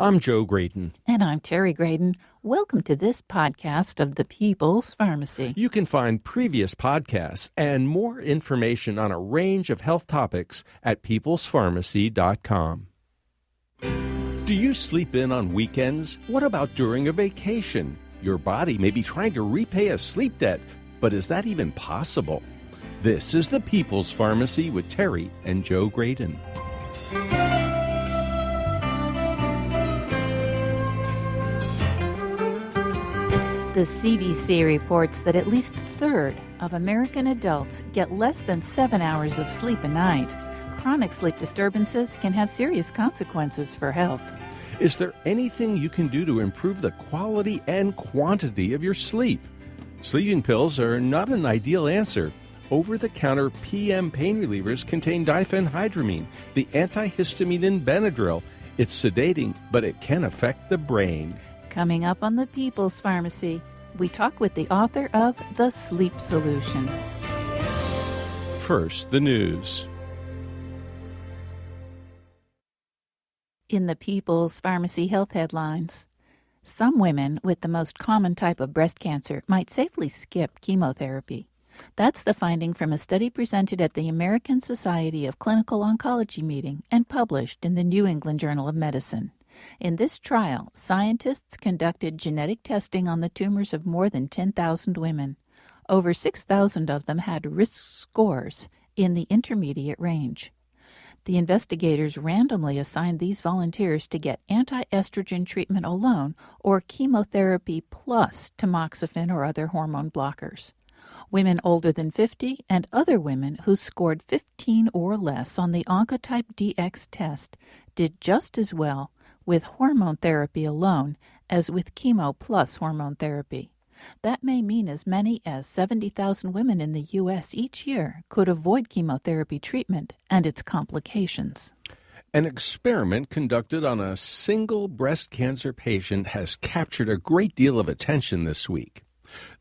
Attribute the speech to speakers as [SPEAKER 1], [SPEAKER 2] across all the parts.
[SPEAKER 1] I'm Joe Graydon.
[SPEAKER 2] And I'm Terry Graydon. Welcome to this podcast of the People's Pharmacy.
[SPEAKER 1] You can find previous podcasts and more information on a range of health topics at peoplespharmacy.com. Do you sleep in on weekends? What about during a vacation? Your body may be trying to repay a sleep debt, but is that even possible? This is the People's Pharmacy with Terry and Joe Graydon.
[SPEAKER 2] The CDC reports that at least a third of American adults get less than 7 hours of sleep a night. Chronic sleep disturbances can have serious consequences for health.
[SPEAKER 1] Is there anything you can do to improve the quality and quantity of your sleep? Sleeping pills are not an ideal answer. Over-the-counter PM pain relievers contain diphenhydramine, the antihistamine in Benadryl. It's sedating, but it can affect the brain.
[SPEAKER 2] Coming up on the People's Pharmacy, we talk with the author of The Sleep Solution.
[SPEAKER 1] First, the news.
[SPEAKER 2] In the People's Pharmacy health headlines, some women with the most common type of breast cancer might safely skip chemotherapy. That's the finding from a study presented at the American Society of Clinical Oncology meeting and published in the New England Journal of Medicine. In this trial, scientists conducted genetic testing on the tumors of more than 10,000 women. Over 6,000 of them had risk scores in the intermediate range. The investigators randomly assigned these volunteers to get anti-estrogen treatment alone or chemotherapy plus tamoxifen or other hormone blockers. Women older than 50 and other women who scored 15 or less on the Oncotype DX test did just as well with hormone therapy alone as with chemo plus hormone therapy. That may mean as many as 70,000 women in the U.S. each year could avoid chemotherapy treatment and its complications.
[SPEAKER 1] An experiment conducted on a single breast cancer patient has captured a great deal of attention this week.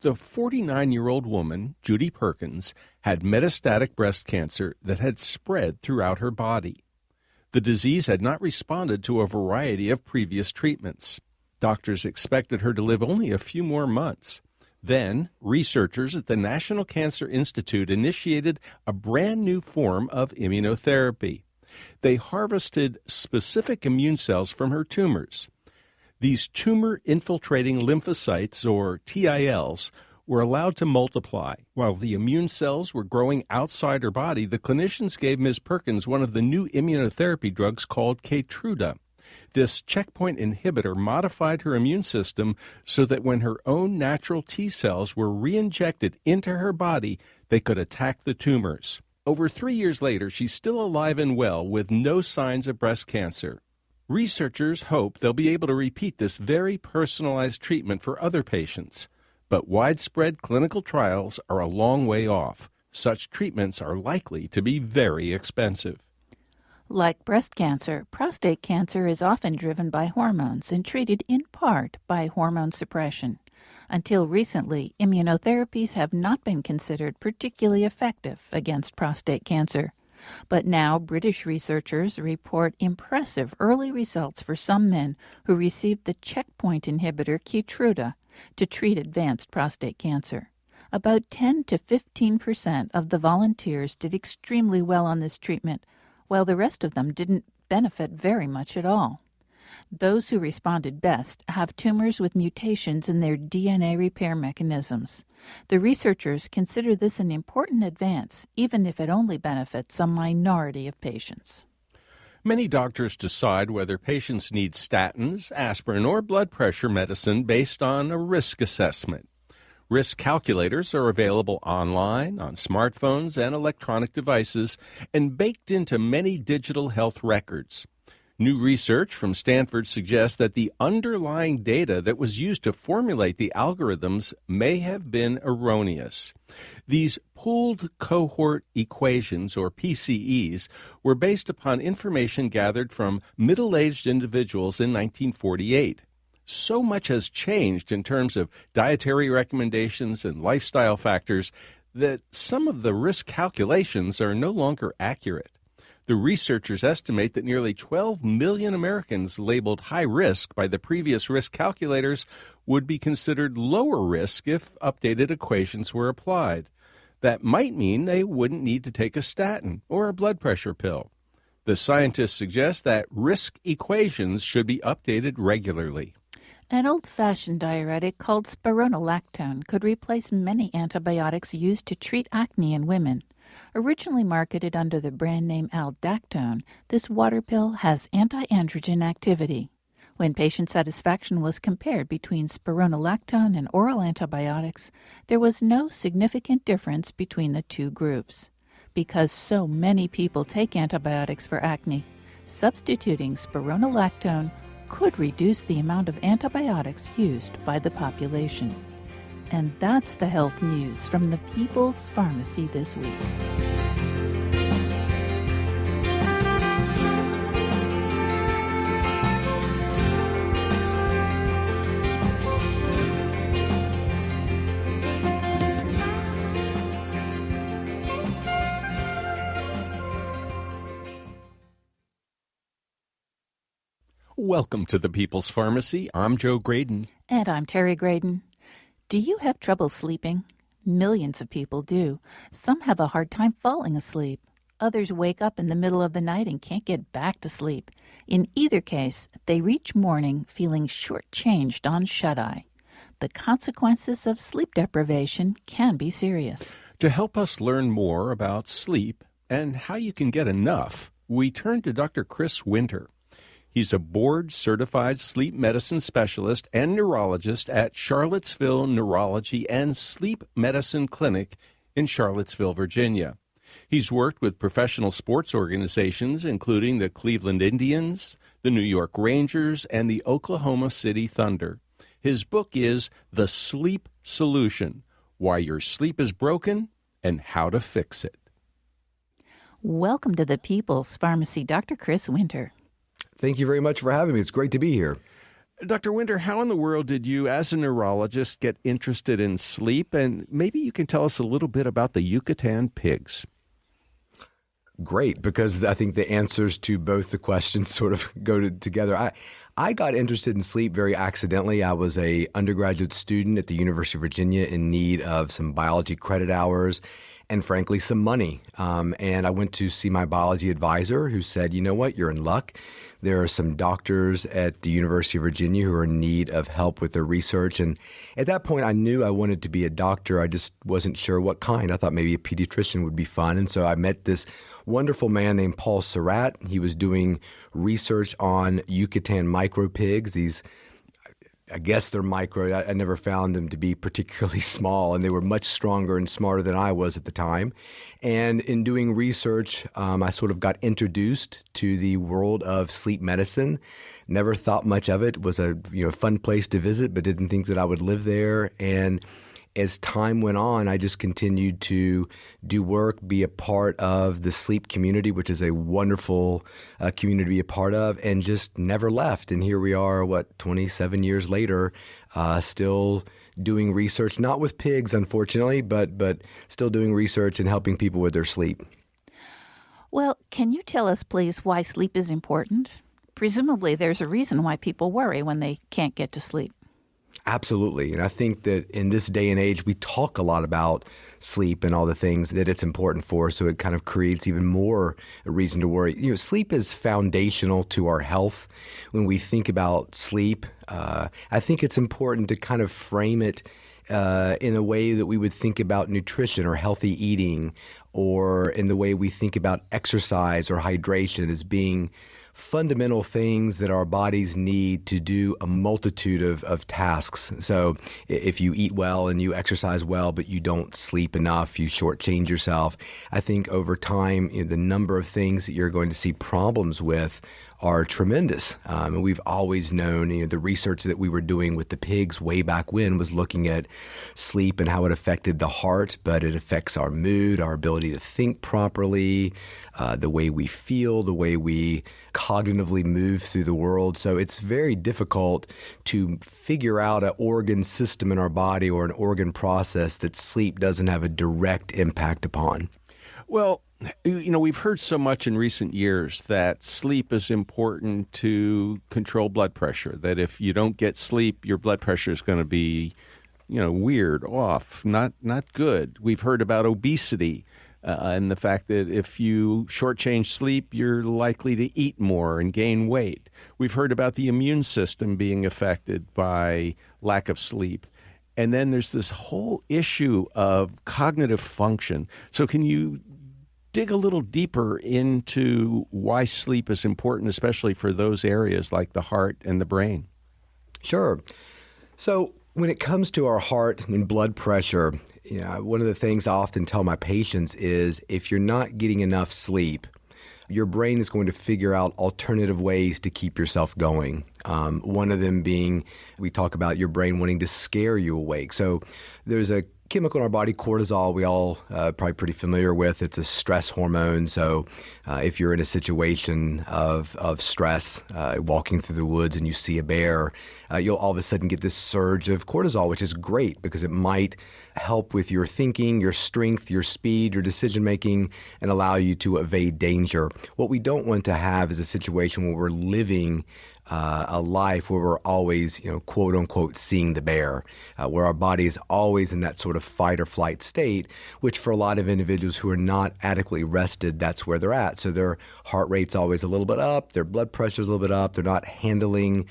[SPEAKER 1] The 49-year-old woman, Judy Perkins, had metastatic breast cancer that had spread throughout her body. The disease had not responded to a variety of previous treatments. Doctors expected her to live only a few more months. Then, researchers at the National Cancer Institute initiated a brand new form of immunotherapy. They harvested specific immune cells from her tumors. These tumor-infiltrating lymphocytes, or TILs, were allowed to multiply. While the immune cells were growing outside her body, the clinicians gave Ms. Perkins one of the new immunotherapy drugs called Keytruda. This checkpoint inhibitor modified her immune system so that when her own natural T cells were re-injected into her body, they could attack the tumors. Over 3 years later, she's still alive and well with no signs of breast cancer. Researchers hope they'll be able to repeat this very personalized treatment for other patients. But widespread clinical trials are a long way off. Such treatments are likely to be very expensive.
[SPEAKER 2] Like breast cancer, prostate cancer is often driven by hormones and treated in part by hormone suppression. Until recently, immunotherapies have not been considered particularly effective against prostate cancer. But now British researchers report impressive early results for some men who received the checkpoint inhibitor Keytruda to treat advanced prostate cancer. About 10 to 15% of the volunteers did extremely well on this treatment, while the rest of them didn't benefit very much at all. Those who responded best have tumors with mutations in their DNA repair mechanisms. The researchers consider this an important advance, even if it only benefits a minority of patients.
[SPEAKER 1] Many doctors decide whether patients need statins, aspirin, or blood pressure medicine based on a risk assessment. Risk calculators are available online, on smartphones and electronic devices, and baked into many digital health records. New research from Stanford suggests that the underlying data that was used to formulate the algorithms may have been erroneous. These pooled cohort equations, or PCEs, were based upon information gathered from middle-aged individuals in 1948. So much has changed in terms of dietary recommendations and lifestyle factors that some of the risk calculations are no longer accurate. The researchers estimate that nearly 12 million Americans labeled high risk by the previous risk calculators would be considered lower risk if updated equations were applied. That might mean they wouldn't need to take a statin or a blood pressure pill. The scientists suggest that risk equations should be updated regularly.
[SPEAKER 2] An old-fashioned diuretic called spironolactone could replace many antibiotics used to treat acne in women. Originally marketed under the brand name Aldactone, this water pill has anti-androgen activity. When patient satisfaction was compared between spironolactone and oral antibiotics, there was no significant difference between the two groups. Because so many people take antibiotics for acne, substituting spironolactone could reduce the amount of antibiotics used by the population. And that's the health news from the People's Pharmacy this week.
[SPEAKER 1] Welcome to the People's Pharmacy. I'm Joe Graydon.
[SPEAKER 2] And I'm Terry Graydon. Do you have trouble sleeping? Millions of people do. Some have a hard time falling asleep. Others wake up in the middle of the night and can't get back to sleep. In either case, they reach morning feeling shortchanged on shut-eye. The consequences of sleep deprivation can be serious.
[SPEAKER 1] To help us learn more about sleep and how you can get enough, we turn to Dr. Chris Winter. He's a board-certified sleep medicine specialist and neurologist at Charlottesville Neurology and Sleep Medicine Clinic in Charlottesville, Virginia. He's worked with professional sports organizations, including the Cleveland Indians, the New York Rangers, and the Oklahoma City Thunder. His book is The Sleep Solution: Why Your Sleep is Broken and How to Fix It.
[SPEAKER 2] Welcome to the People's Pharmacy, Dr. Chris Winter.
[SPEAKER 3] Thank you very much for having me. It's great to be here.
[SPEAKER 1] Dr. Winter, how in the world did you, as a neurologist, get interested in sleep? And maybe you can tell us a little bit about the Yucatan pigs.
[SPEAKER 3] Great, because I think the answers to both the questions sort of go together. I got interested in sleep very accidentally. I was a undergraduate student at the University of Virginia in need of some biology credit hours and, frankly, some money. And I went to see my biology advisor, who said, you know what, you're in luck. There are some doctors at the University of Virginia who are in need of help with their research. And at that point, I knew I wanted to be a doctor. I just wasn't sure what kind. I thought maybe a pediatrician would be fun. And so I met this wonderful man named Paul Surratt. He was doing research on Yucatan micropigs. These, I guess they're micro. I never found them to be particularly small, and they were much stronger and smarter than I was at the time. And in doing research, I sort of got introduced to the world of sleep medicine. Never thought much of it. It was a fun place to visit, but didn't think that I would live there. And as time went on, I just continued to do work, be a part of the sleep community, which is a wonderful community to be a part of, and just never left. And here we are, 27 years later, still doing research, not with pigs, unfortunately, but still doing research and helping people with their sleep.
[SPEAKER 2] Well, can you tell us, please, why sleep is important? Presumably there's a reason why people worry when they can't get to sleep.
[SPEAKER 3] Absolutely. And I think that in this day and age, we talk a lot about sleep and all the things that it's important for. So it kind of creates even more a reason to worry. Sleep is foundational to our health. When we think about sleep, I think it's important to kind of frame it in a way that we would think about nutrition or healthy eating, or in the way we think about exercise or hydration as being fundamental things that our bodies need to do a multitude of tasks. So if you eat well and you exercise well, but you don't sleep enough, you shortchange yourself. I think over time, the number of things that you're going to see problems with are tremendous. And we've always known, the research that we were doing with the pigs way back when was looking at sleep and how it affected the heart, but it affects our mood, our ability to think properly, the way we feel, the way we cognitively move through the world. So it's very difficult to figure out an organ system in our body or an organ process that sleep doesn't have a direct impact upon.
[SPEAKER 1] Well, we've heard so much in recent years that sleep is important to control blood pressure, that if you don't get sleep, your blood pressure is going to be, weird, off, not good. We've heard about obesity and the fact that if you shortchange sleep, you're likely to eat more and gain weight. We've heard about the immune system being affected by lack of sleep. And then there's this whole issue of cognitive function. So can you dig a little deeper into why sleep is important, especially for those areas like the heart and the brain?
[SPEAKER 3] Sure. So when it comes to our heart and blood pressure, one of the things I often tell my patients is if you're not getting enough sleep, your brain is going to figure out alternative ways to keep yourself going. One of them being, we talk about your brain wanting to scare you awake. So there's a chemical in our body, cortisol, we all probably pretty familiar with. It's a stress hormone. So if you're in a situation of stress, walking through the woods and you see a bear, you'll all of a sudden get this surge of cortisol, which is great because it might help with your thinking, your strength, your speed, your decision making, and allow you to evade danger. What we don't want to have is a situation where we're living a life where we're always, quote unquote, seeing the bear, where our body is always in that sort of fight or flight state, which for a lot of individuals who are not adequately rested, that's where they're at. So their heart rate's always a little bit up, their blood pressure's a little bit up, they're not handling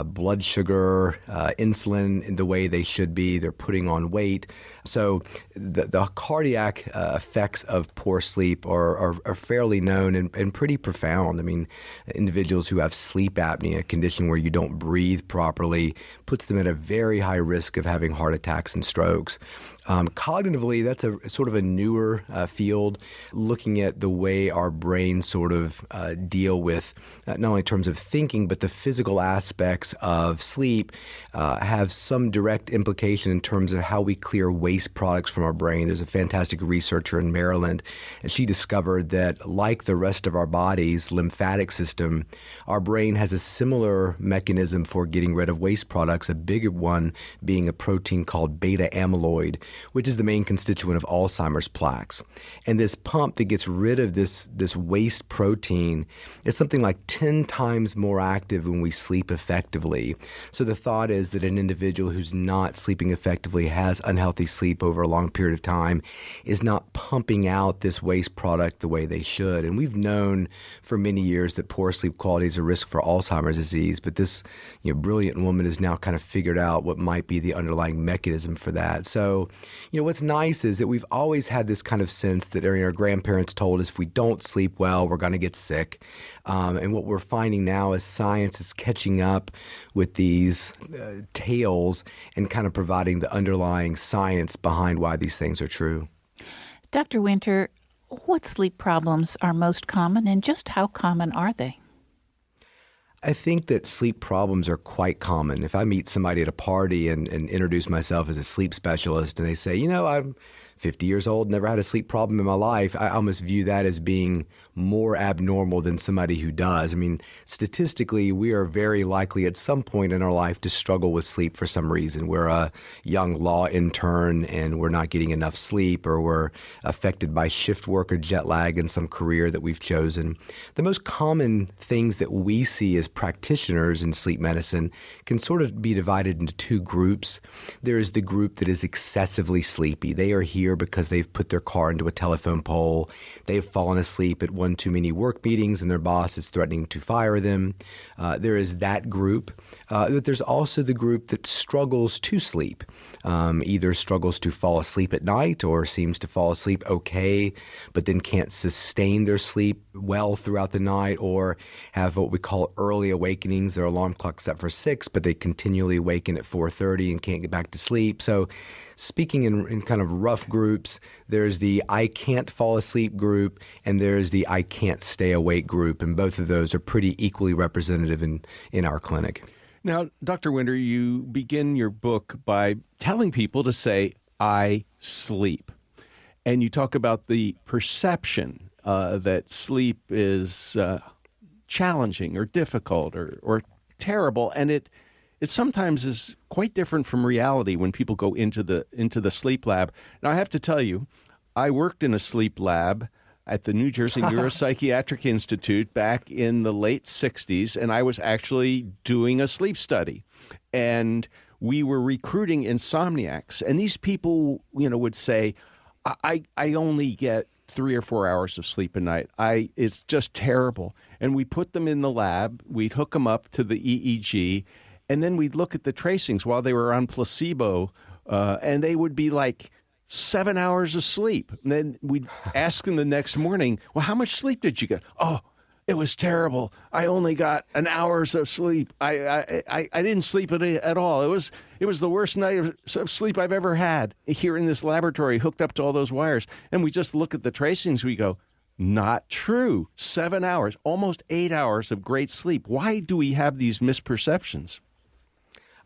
[SPEAKER 3] blood sugar, insulin in the way they should be, they're putting on weight. So the cardiac effects of poor sleep are fairly known and pretty profound. I mean, individuals who have sleep apnea, a condition where you don't breathe properly, puts them at a very high risk of having heart attacks and strokes. Cognitively, that's a sort of a newer field, looking at the way our brains sort of deal with not only in terms of thinking, but the physical aspects of sleep have some direct implication in terms of how we clear waste products from our brain. There's a fantastic researcher in Maryland, and she discovered that like the rest of our body's lymphatic system, our brain has a similar mechanism for getting rid of waste products, a bigger one being a protein called beta amyloid, which is the main constituent of Alzheimer's plaques. And this pump that gets rid of this waste protein is something like 10 times more active when we sleep effectively. So the thought is that an individual who's not sleeping effectively, has unhealthy sleep over a long period of time, is not pumping out this waste product the way they should. And we've known for many years that poor sleep quality is a risk for Alzheimer's disease, but this brilliant woman has now kind of figured out what might be the underlying mechanism for that. So, what's nice is that we've always had this kind of sense that our grandparents told us if we don't sleep well, we're going to get sick. And what we're finding now is science is catching up with these tales and kind of providing the underlying science behind why these things are true.
[SPEAKER 2] Dr. Winter, what sleep problems are most common and just how common are they?
[SPEAKER 3] I think that sleep problems are quite common. If I meet somebody at a party and introduce myself as a sleep specialist and they say, I'm 50 years old, never had a sleep problem in my life, I almost view that as being more abnormal than somebody who does. I mean, statistically, we are very likely at some point in our life to struggle with sleep for some reason. We're a young law intern and we're not getting enough sleep, or we're affected by shift work or jet lag in some career that we've chosen. The most common things that we see as practitioners in sleep medicine can sort of be divided into two groups. There is the group that is excessively sleepy. They are here because they've put their car into a telephone pole. They've fallen asleep at one too many work meetings and their boss is threatening to fire them. There is that group. But there's also the group that struggles to sleep, either struggles to fall asleep at night or seems to fall asleep okay, but then can't sustain their sleep well throughout the night, or have what we call early awakenings. Their alarm clock's set for 6, but they continually awaken at 4:30 and can't get back to sleep. So speaking in kind of rough groups, there's the I can't fall asleep group and there's the I can't stay awake group. And both of those are pretty equally representative in our clinic.
[SPEAKER 1] Now, Dr. Winter, you begin your book by telling people to say, I sleep. And you talk about the perception that sleep is challenging or difficult or terrible. And it sometimes is quite different from reality when people go into the sleep lab. Now, I have to tell you, I worked in a sleep lab at the New Jersey Neuropsychiatric Institute back in the late 60s, and I was actually doing a sleep study. And we were recruiting insomniacs, and these people, would say, I only get 3 or 4 hours of sleep a night. It's just terrible. And we put them in the lab, we'd hook them up to the EEG, and then we'd look at the tracings while they were on placebo, and they would be like 7 hours of sleep. And then we'd ask them the next morning, well, how much sleep did you get? Oh, it was terrible. I only got an hour's of sleep. I didn't sleep at all. It was the worst night of sleep I've ever had here in this laboratory hooked up to all those wires. And we just look at the tracings. We go, not true. 7 hours, almost 8 hours of great sleep. Why do we have these misperceptions?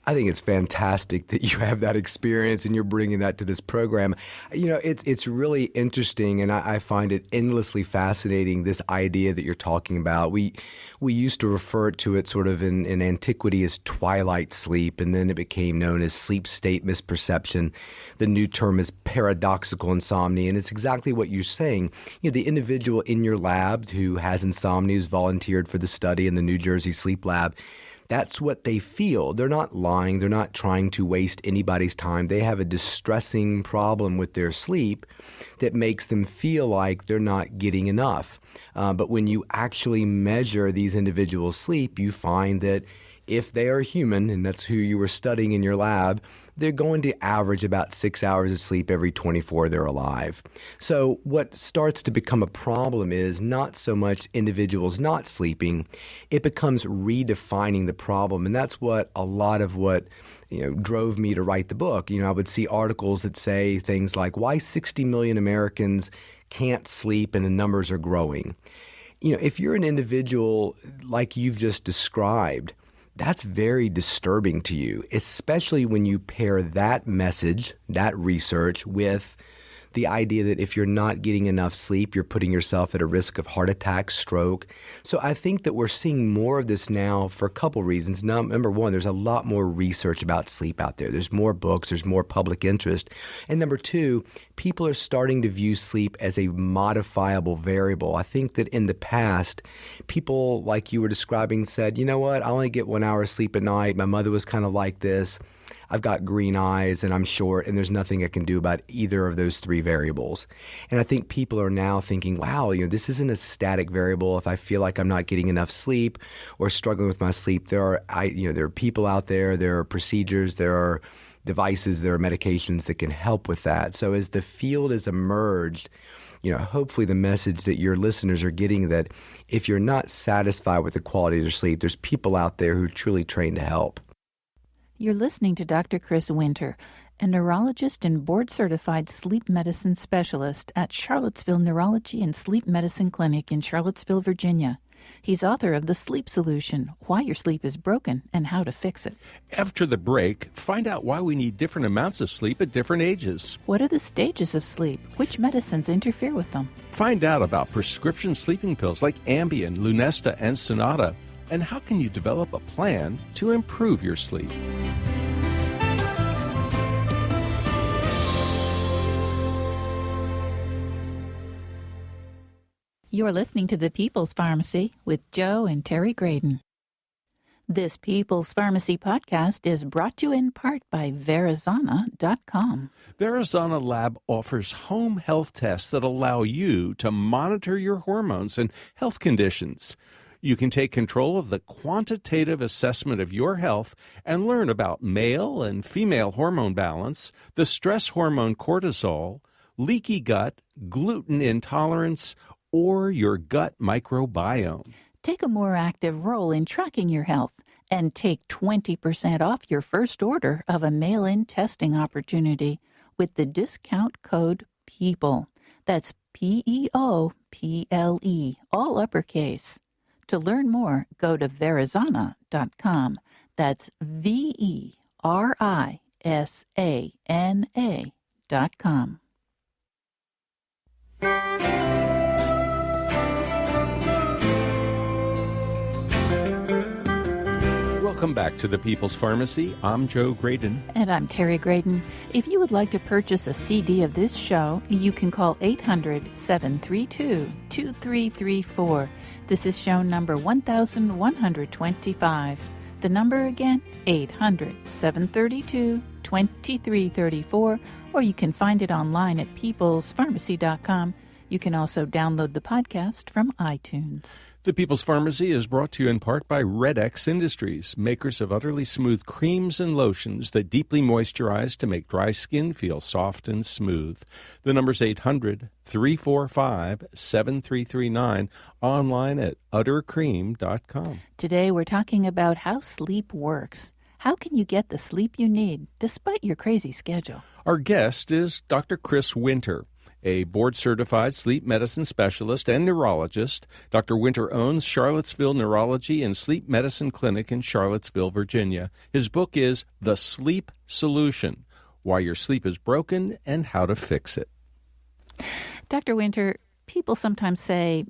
[SPEAKER 3] I think it's fantastic that you have that experience and you're bringing that to this program. It's really interesting, and I find it endlessly fascinating, this idea that you're talking about. We used to refer to it sort of in antiquity as twilight sleep, and then it became known as sleep state misperception. The new term is paradoxical insomnia, and it's exactly what you're saying. The individual in your lab who has insomnia, who's volunteered for the study in the New Jersey Sleep Lab, that's what they feel. They're not lying. They're not trying to waste anybody's time. They have a distressing problem with their sleep that makes them feel like they're not getting enough. But when you actually measure these individuals' sleep, you find that if they are human, and that's who you were studying in your lab, they're going to average about 6 hours of sleep every 24 they're alive. So what starts to become a problem is not so much individuals not sleeping, it becomes redefining the problem. And that's what a lot of what drove me to write the book. I would see articles that say things like, why 60 million Americans can't sleep and the numbers are growing. If you're an individual like you've just described, that's very disturbing to you, especially when you pair that message, that research, with the idea that if you're not getting enough sleep, you're putting yourself at a risk of heart attack, stroke. So I think that we're seeing more of this now for a couple reasons. Number one, there's a lot more research about sleep out there. There's more books, there's more public interest. And number two, people are starting to view sleep as a modifiable variable. I think that in the past, people like you were describing said, you know what, I only get 1 hour of sleep at night. My mother was kind of like this. I've got green eyes and I'm short, and there's nothing I can do about either of those three variables. And I think people are now thinking, wow, this isn't a static variable. If I feel like I'm not getting enough sleep or struggling with my sleep, there are people out there, there are procedures, there are devices, there are medications that can help with that. So as the field has emerged, hopefully the message that your listeners are getting, that if you're not satisfied with the quality of your sleep, there's people out there who are truly trained to help.
[SPEAKER 2] You're listening to Dr. Chris Winter, a neurologist and board-certified sleep medicine specialist at Charlottesville Neurology and Sleep Medicine Clinic in Charlottesville, Virginia. He's author of The Sleep Solution, Why Your Sleep is Broken and How to Fix It.
[SPEAKER 1] After the break, find out why we need different amounts of sleep at different ages.
[SPEAKER 2] What are the stages of sleep? Which medicines interfere with them?
[SPEAKER 1] Find out about prescription sleeping pills like Ambien, Lunesta, and Sonata. And how can you develop a plan to improve your sleep?
[SPEAKER 2] You're listening to The People's Pharmacy with Joe and Terry Graydon. This People's Pharmacy podcast is brought to you in part by Verizana.com.
[SPEAKER 1] Verizana Lab offers home health tests that allow you to monitor your hormones and health conditions. You can take control of the quantitative assessment of your health and learn about male and female hormone balance, the stress hormone cortisol, leaky gut, gluten intolerance, or your gut microbiome.
[SPEAKER 2] Take a more active role in tracking your health and take 20% off your first order of a mail-in testing opportunity with the discount code PEOPLE. That's PEOPLE, all uppercase. To learn more, go to Verizana.com. That's Verisana.com.
[SPEAKER 1] Welcome back to the People's Pharmacy. I'm Joe Graydon.
[SPEAKER 2] And I'm Terry Graydon. If you would like to purchase a CD of this show, you can call 800-732-2334. This is show number 1125. The number again, 800-732-2334, or you can find it online at peoplespharmacy.com. You can also download the podcast from iTunes.
[SPEAKER 1] The People's Pharmacy is brought to you in part by Red X Industries, makers of utterly smooth creams and lotions that deeply moisturize to make dry skin feel soft and smooth. The number's 800-345-7339, online at uttercream.com.
[SPEAKER 2] Today we're talking about how sleep works. How can you get the sleep you need despite your crazy schedule?
[SPEAKER 1] Our guest is Dr. Chris Winter, a board-certified sleep medicine specialist and neurologist. Dr. Winter owns Charlottesville Neurology and Sleep Medicine Clinic in Charlottesville, Virginia. His book is The Sleep Solution: Why Your Sleep is Broken and How to Fix It.
[SPEAKER 2] Dr. Winter, people sometimes say,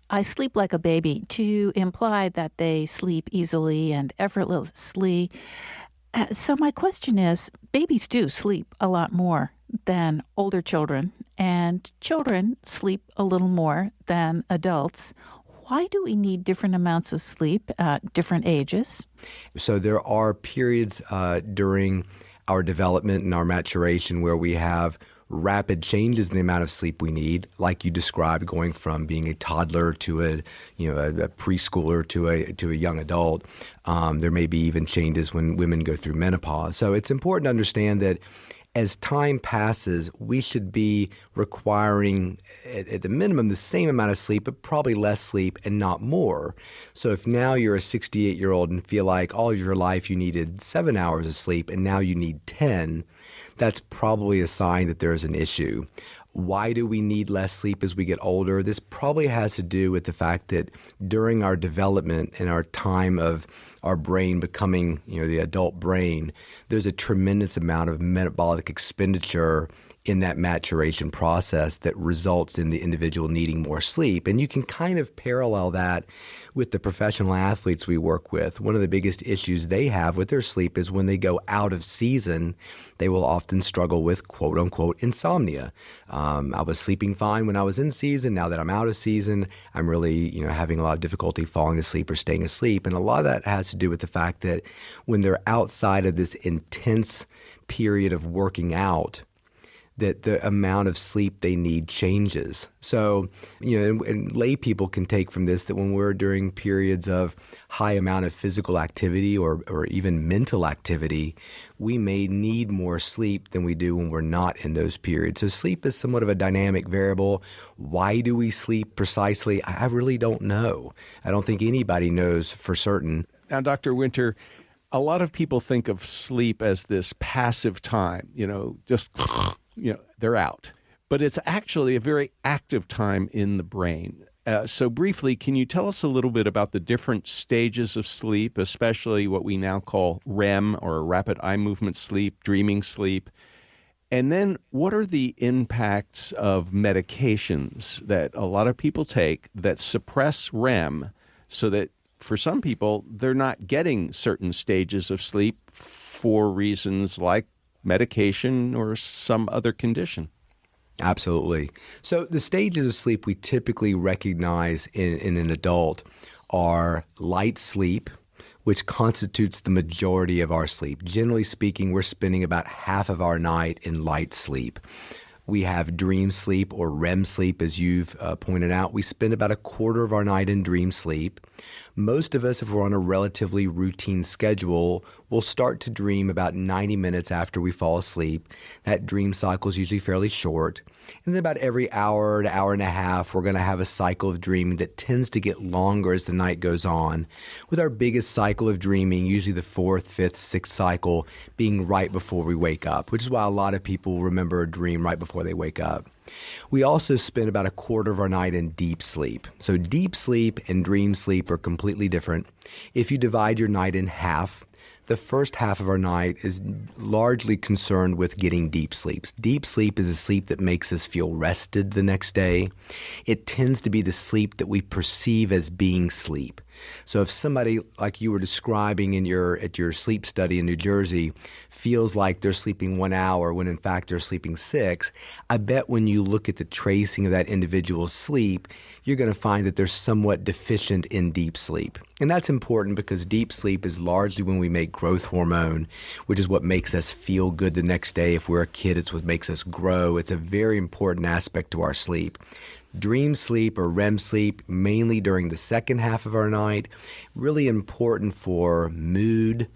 [SPEAKER 2] I sleep like a baby, to imply that they sleep easily and effortlessly. So my question is, babies do sleep a lot more than older children, and children sleep a little more than adults. Why do we need different amounts of sleep at different ages?
[SPEAKER 3] So there are periods during our development and our maturation where we have rapid changes in the amount of sleep we need, like you described, going from being a toddler to a preschooler to a young adult. There may be even changes when women go through menopause. So it's important to understand that as time passes, we should be requiring, at the minimum, the same amount of sleep, but probably less sleep and not more. So if now you're a 68-year-old and feel like all of your life you needed 7 hours of sleep and now you need 10, that's probably a sign that there's an issue. Why do we need less sleep as we get older? This probably has to do with the fact that during our development and our time of our brain becoming, the adult brain, there's a tremendous amount of metabolic expenditure in that maturation process that results in the individual needing more sleep. And you can kind of parallel that with the professional athletes we work with. One of the biggest issues they have with their sleep is when they go out of season, they will often struggle with quote unquote insomnia. I was sleeping fine when I was in season. Now that I'm out of season, I'm really, having a lot of difficulty falling asleep or staying asleep. And a lot of that has to do with the fact that when they're outside of this intense period of working out, that the amount of sleep they need changes. So, and lay people can take from this that when we're during periods of high amount of physical activity or even mental activity, we may need more sleep than we do when we're not in those periods. So sleep is somewhat of a dynamic variable. Why do we sleep precisely? I really don't know. I don't think anybody knows for certain.
[SPEAKER 1] Now, Dr. Winter, a lot of people think of sleep as this passive time, just... they're out. But it's actually a very active time in the brain. So briefly, can you tell us a little bit about the different stages of sleep, especially what we now call REM, or rapid eye movement sleep, dreaming sleep? And then what are the impacts of medications that a lot of people take that suppress REM so that for some people, they're not getting certain stages of sleep for reasons like medication or some other condition?
[SPEAKER 3] Absolutely. So the stages of sleep we typically recognize in an adult are light sleep, which constitutes the majority of our sleep. Generally speaking, we're spending about half of our night in light sleep. We have dream sleep, or REM sleep, as you've pointed out. We spend about a quarter of our night in dream sleep. Most of us, if we're on a relatively routine schedule, will start to dream about 90 minutes after we fall asleep. That dream cycle is usually fairly short. And then about every hour to hour and a half, we're going to have a cycle of dreaming that tends to get longer as the night goes on, with our biggest cycle of dreaming, usually the fourth, fifth, sixth cycle, being right before we wake up, which is why a lot of people remember a dream right before they wake up. We also spend about a quarter of our night in deep sleep. So deep sleep and dream sleep are completely different. If you divide your night in half, the first half of our night is largely concerned with getting deep sleeps. Deep sleep is a sleep that makes us feel rested the next day. It tends to be the sleep that we perceive as being sleep. So if somebody like you were describing at your sleep study in New Jersey feels like they're sleeping 1 hour when in fact they're sleeping 6, I bet when you look at the tracing of that individual's sleep, you're going to find that they're somewhat deficient in deep sleep. And that's important because deep sleep is largely when we make growth hormone, which is what makes us feel good the next day. If we're a kid, it's what makes us grow. It's a very important aspect to our sleep. Dream sleep or REM sleep, mainly during the second half of our night, really important for mood,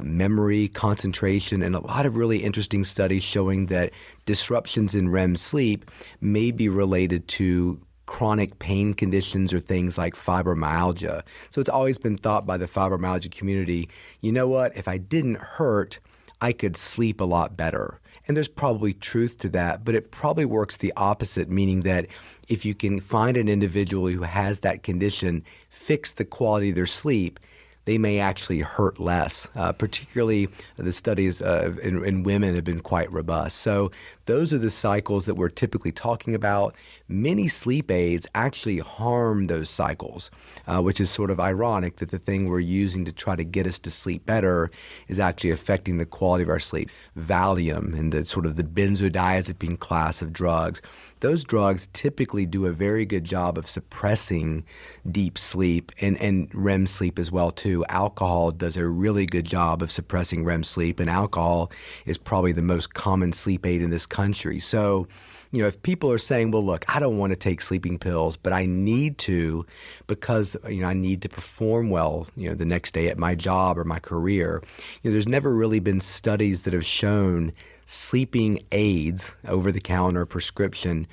[SPEAKER 3] memory, concentration, and a lot of really interesting studies showing that disruptions in REM sleep may be related to chronic pain conditions or things like fibromyalgia. So it's always been thought by the fibromyalgia community, you know what, if I didn't hurt, I could sleep a lot better. And there's probably truth to that, but it probably works the opposite, meaning that if you can find an individual who has that condition, fix the quality of their sleep, they may actually hurt less. Particularly the studies in women have been quite robust. So those are the cycles that we're typically talking about. Many sleep aids actually harm those cycles, which is sort of ironic that the thing we're using to try to get us to sleep better is actually affecting the quality of our sleep. Valium and the sort of the benzodiazepine class of drugs, those drugs typically do a very good job of suppressing deep sleep and REM sleep as well too. Alcohol does a really good job of suppressing REM sleep, and alcohol is probably the most common sleep aid in this country. So, if people are saying, well, look, I don't want to take sleeping pills, but I need to because, I need to perform well, the next day at my job or my career. There's never really been studies that have shown sleeping aids, over-the-counter prescription,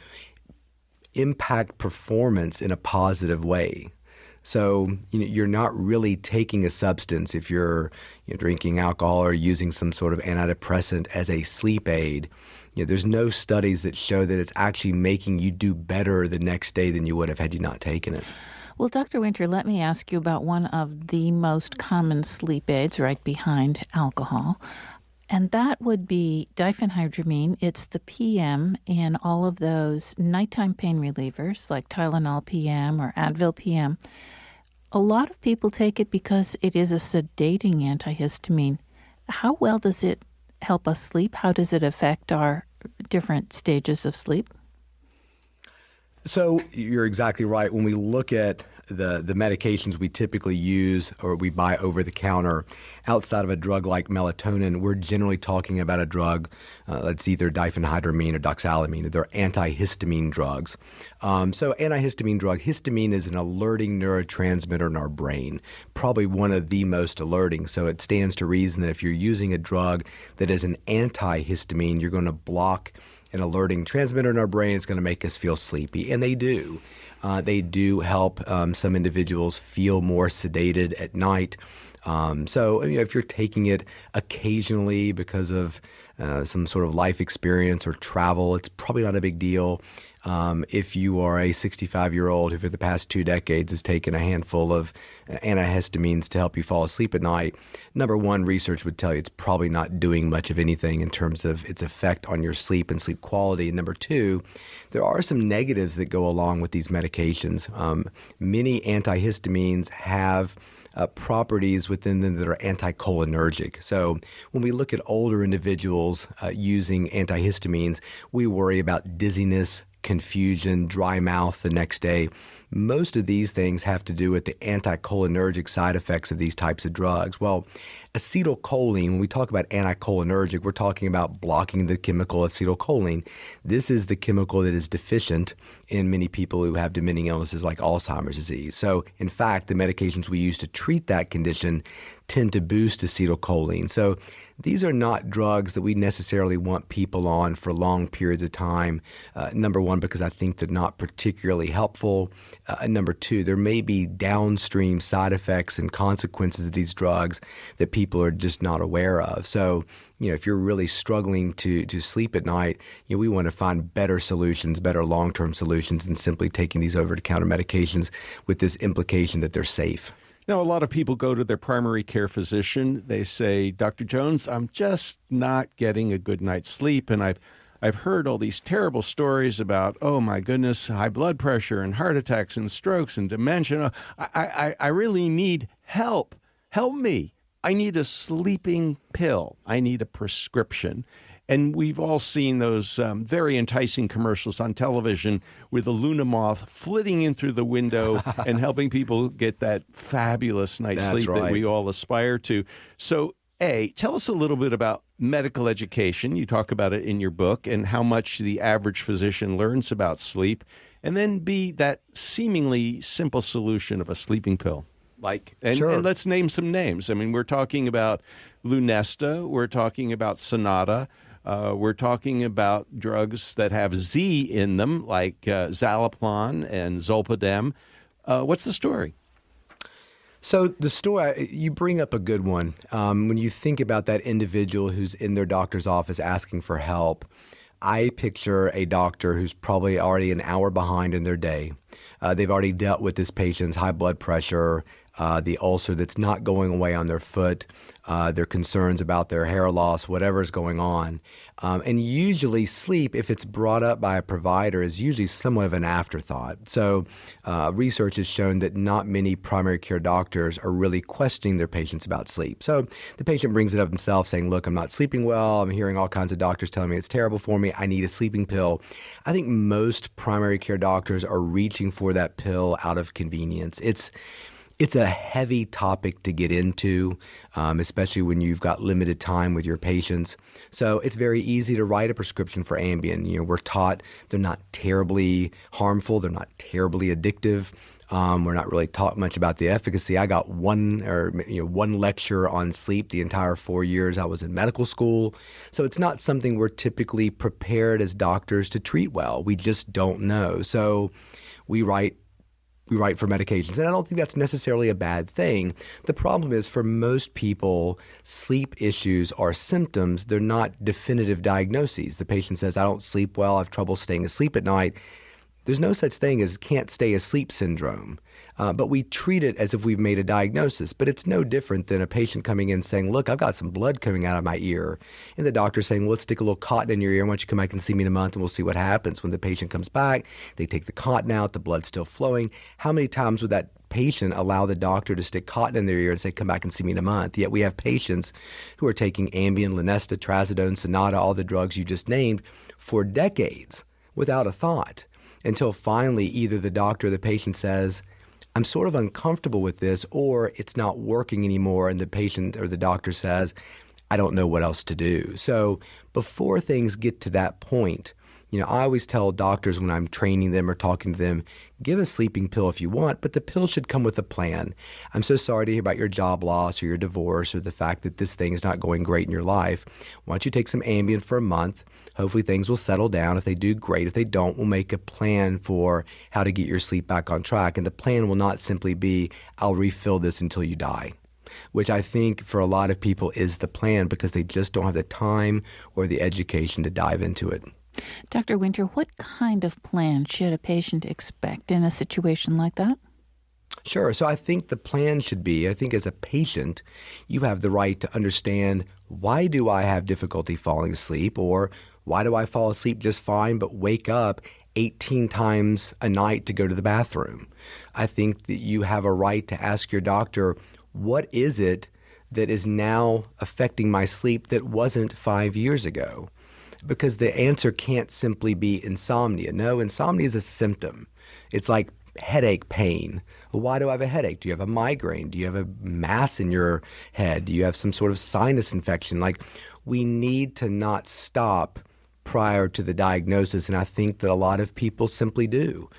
[SPEAKER 3] impact performance in a positive way. So you're not really taking a substance if you're drinking alcohol or using some sort of antidepressant as a sleep aid. There's no studies that show that it's actually making you do better the next day than you would have had you not taken it.
[SPEAKER 2] Well, Dr. Winter, let me ask you about one of the most common sleep aids right behind alcohol. And that would be diphenhydramine. It's the PM in all of those nighttime pain relievers like Tylenol PM or Advil PM. A lot of people take it because it is a sedating antihistamine. How well does it help us sleep? How does it affect our different stages of sleep?
[SPEAKER 3] So you're exactly right. When we look at the medications we typically use or we buy over the counter outside of a drug like melatonin, we're generally talking about a drug that's either diphenhydramine or doxylamine. They're antihistamine drugs. So antihistamine drug, histamine is an alerting neurotransmitter in our brain, probably one of the most alerting. So it stands to reason that if you're using a drug that is an antihistamine, you're going to block an alerting transmitter in our brain. It's going to make us feel sleepy, and they do. They do help some individuals feel more sedated at night. So if you're taking it occasionally because of some sort of life experience or travel, it's probably not a big deal. If you are a 65-year-old who for the past 2 decades has taken a handful of antihistamines to help you fall asleep at night, number one, research would tell you it's probably not doing much of anything in terms of its effect on your sleep and sleep quality. And number two, there are some negatives that go along with these medications. Many antihistamines have properties within them that are anticholinergic. So when we look at older individuals using antihistamines, we worry about dizziness, confusion, dry mouth the next day. Most of these things have to do with the anticholinergic side effects of these types of drugs. Well, acetylcholine, when we talk about anticholinergic, we're talking about blocking the chemical acetylcholine. This is the chemical that is deficient in many people who have dementing illnesses like Alzheimer's disease. So, in fact, the medications we use to treat that condition tend to boost acetylcholine. So these are not drugs that we necessarily want people on for long periods of time. Number one, because I think they're not particularly helpful. Number two, there may be downstream side effects and consequences of these drugs that people are just not aware of. So, if you're really struggling to sleep at night, we want to find better solutions, better long-term solutions than simply taking these over-the-counter medications with this implication that they're safe.
[SPEAKER 1] Now, a lot of people go to their primary care physician. They say, Dr. Jones, I'm just not getting a good night's sleep, and I've I've heard all these terrible stories about, oh my goodness, high blood pressure and heart attacks and strokes and dementia. I really need help. Help me. I need a sleeping pill. I need a prescription. And we've all seen those very enticing commercials on television with the Luna moth flitting in through the window and helping people get that fabulous night's sleep that we all aspire to. So, A, tell us a little bit about medical education. You talk about it in your book and how much the average physician learns about sleep. And then B, that seemingly simple solution of a sleeping pill. And let's name some names. I mean, we're talking about Lunesta. We're talking about Sonata. We're talking about drugs that have Z in them, like Zaloplan and Zolpidem. What's the story?
[SPEAKER 3] So the story, you bring up a good one. When you think about that individual who's in their doctor's office asking for help, I picture a doctor who's probably already an hour behind in their day. They've already dealt with this patient's high blood pressure, the ulcer that's not going away on their foot, their concerns about their hair loss, whatever is going on. And usually sleep, if it's brought up by a provider, is usually somewhat of an afterthought. So research has shown that not many primary care doctors are really questioning their patients about sleep. So the patient brings it up himself saying, look, I'm not sleeping well. I'm hearing all kinds of doctors telling me it's terrible for me. I need a sleeping pill. I think most primary care doctors are reaching for that pill out of convenience. It's a heavy topic to get into, especially when you've got limited time with your patients. So it's very easy to write a prescription for Ambien. You know, we're taught they're not terribly harmful. They're not terribly addictive. We're not really taught much about the efficacy. I got one lecture on sleep the entire 4 years I was in medical school. So it's not something we're typically prepared as doctors to treat well. We just don't know. So we write for medications. And I don't think that's necessarily a bad thing. The problem is for most people, sleep issues are symptoms. They're not definitive diagnoses. The patient says, I don't sleep well. I have trouble staying asleep at night. There's no such thing as can't stay asleep syndrome. But we treat it as if we've made a diagnosis. But it's no different than a patient coming in saying, look, I've got some blood coming out of my ear. And the doctor saying, well, let's stick a little cotton in your ear. Why don't you come back and see me in a month and we'll see what happens. When the patient comes back, they take the cotton out, the blood's still flowing. How many times would that patient allow the doctor to stick cotton in their ear and say, come back and see me in a month? Yet we have patients who are taking Ambien, Lunesta, Trazodone, Sonata, all the drugs you just named for decades without a thought. Until finally either the doctor or the patient says, I'm sort of uncomfortable with this, or it's not working anymore, and the patient or the doctor says, I don't know what else to do. So before things get to that point, I always tell doctors when I'm training them or talking to them, give a sleeping pill if you want, but the pill should come with a plan. I'm so sorry to hear about your job loss or your divorce or the fact that this thing is not going great in your life. Why don't you take some Ambien for a month? Hopefully things will settle down. If they do, great. If they don't, we'll make a plan for how to get your sleep back on track. And the plan will not simply be, I'll refill this until you die, which I think for a lot of people is the plan because they just don't have the time or the education to dive into it.
[SPEAKER 2] Dr. Winter, what kind of plan should a patient expect in a situation like that?
[SPEAKER 3] Sure. So I think the plan should be, I think as a patient, you have the right to understand, why do I have difficulty falling asleep? Or why do I fall asleep just fine but wake up 18 times a night to go to the bathroom? I think that you have a right to ask your doctor, what is it that is now affecting my sleep that wasn't 5 years ago? Because the answer can't simply be insomnia. No, insomnia is a symptom. It's like headache pain. Well, why do I have a headache? Do you have a migraine? Do you have a mass in your head? Do you have some sort of sinus infection? Like, we need to not stop prior to the diagnosis, and I think that a lot of people simply do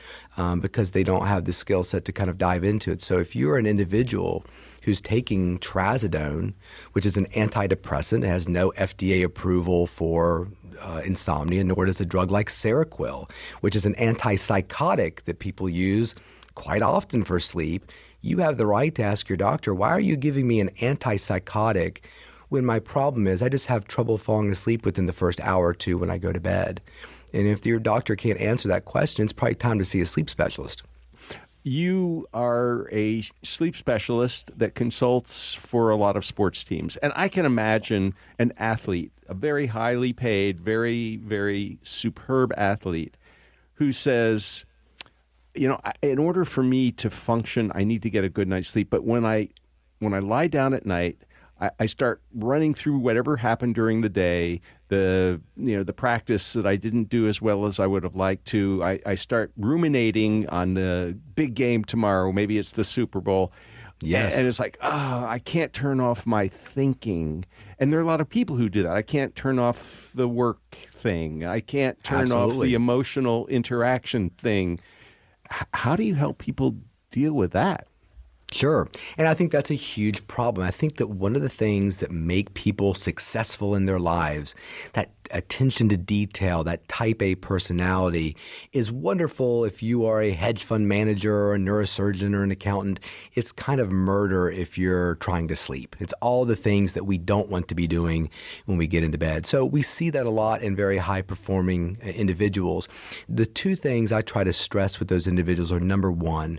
[SPEAKER 3] because they don't have the skill set to kind of dive into it. So if you're an individual who's taking Trazodone, which is an antidepressant, it has no FDA approval for insomnia, nor does a drug like Seroquel, which is an antipsychotic that people use quite often for sleep, you have the right to ask your doctor, why are you giving me an antipsychotic when my problem is I just have trouble falling asleep within the first hour or two when I go to bed? And if your doctor can't answer that question, it's probably time to see a sleep specialist.
[SPEAKER 1] You are a sleep specialist that consults for a lot of sports teams. And I can imagine an athlete, a very highly paid, very, very superb athlete, who says, in order for me to function, I need to get a good night's sleep. But when I lie down at night, I start running through whatever happened during the day, the practice that I didn't do as well as I would have liked to. I start ruminating on the big game tomorrow. Maybe it's the Super Bowl.
[SPEAKER 3] Yes.
[SPEAKER 1] And it's like, I can't turn off my thinking. And there are a lot of people who do that. I can't turn off the work thing. I can't turn off the emotional interaction thing. How do you help people deal with that?
[SPEAKER 3] Sure. And I think that's a huge problem. I think that one of the things that make people successful in their lives, that attention to detail, that type A personality, is wonderful if you are a hedge fund manager or a neurosurgeon or an accountant. It's kind of murder if you're trying to sleep. It's all the things that we don't want to be doing when we get into bed. So we see that a lot in very high-performing individuals. The two things I try to stress with those individuals are, number one,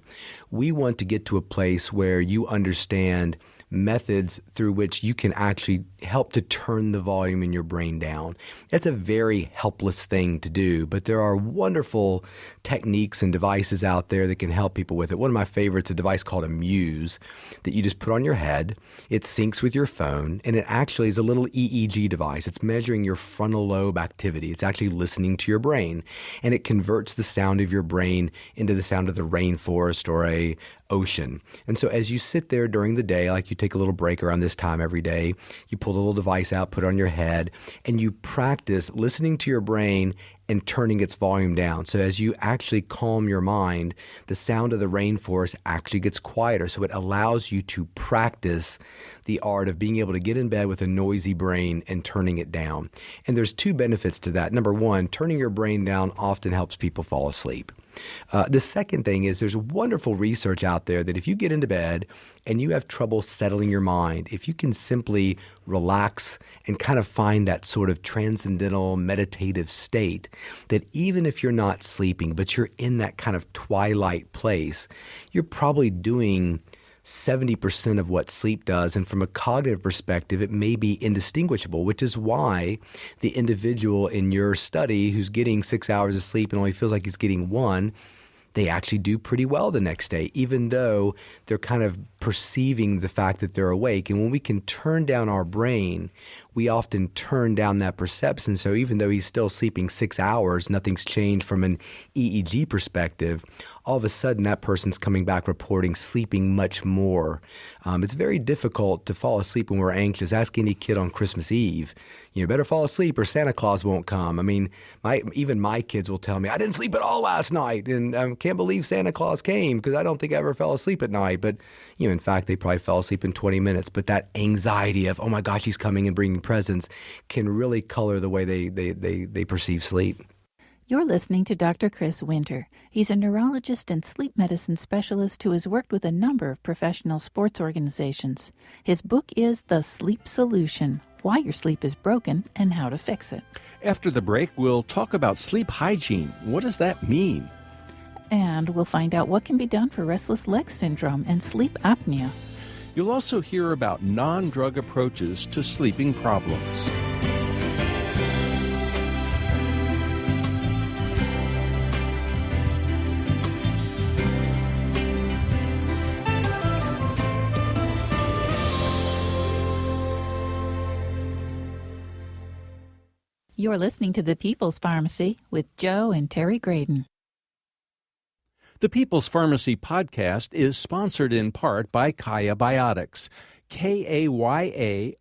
[SPEAKER 3] we want to get to a place where you understand methods through which you can actually help to turn the volume in your brain down. That's a very helpless thing to do, but there are wonderful techniques and devices out there that can help people with it. One of my favorites, a device called a Muse that you just put on your head. It syncs with your phone, and it actually is a little EEG device. It's measuring your frontal lobe activity. It's actually listening to your brain, and it converts the sound of your brain into the sound of the rainforest or a ocean. And so as you sit there during the day, like you take a little break around this time every day, you pull the little device out, put it on your head, and you practice listening to your brain and turning its volume down. So as you actually calm your mind, the sound of the rainforest actually gets quieter. So it allows you to practice the art of being able to get in bed with a noisy brain and turning it down. And there's two benefits to that. Number one, turning your brain down often helps people fall asleep. The second thing is there's wonderful research out there that if you get into bed and you have trouble settling your mind, if you can simply relax and kind of find that sort of transcendental meditative state, that even if you're not sleeping, but you're in that kind of twilight place, you're probably doing 70% of what sleep does. And from a cognitive perspective, it may be indistinguishable, which is why the individual in your study who's getting 6 hours of sleep and only feels like he's getting one, they actually do pretty well the next day, even though they're kind of perceiving the fact that they're awake. And when we can turn down our brain, we often turn down that perception. So even though he's still sleeping 6 hours, nothing's changed from an EEG perspective, all of a sudden that person's coming back reporting sleeping much more. It's very difficult to fall asleep when we're anxious. Ask any kid on Christmas Eve, you better fall asleep or Santa Claus won't come. I mean, even my kids will tell me, I didn't sleep at all last night, and I can't believe Santa Claus came because I don't think I ever fell asleep at night. But in fact, they probably fell asleep in 20 minutes. But that anxiety of, oh my gosh, he's coming and bringing presents can really color the way they perceive sleep.
[SPEAKER 2] You're listening to Dr. Chris Winter. He's a neurologist and sleep medicine specialist who has worked with a number of professional sports organizations. His book is The Sleep Solution: Why Your Sleep is Broken and How to Fix It.
[SPEAKER 1] After the break, we'll talk about sleep hygiene. What does that mean?
[SPEAKER 2] And we'll find out what can be done for restless leg syndrome and sleep apnea.
[SPEAKER 1] You'll also hear about non-drug approaches to sleeping problems.
[SPEAKER 2] You're listening to The People's Pharmacy with Joe and Terry Graydon.
[SPEAKER 1] The People's Pharmacy podcast is sponsored in part by Kaya Biotics. Kaya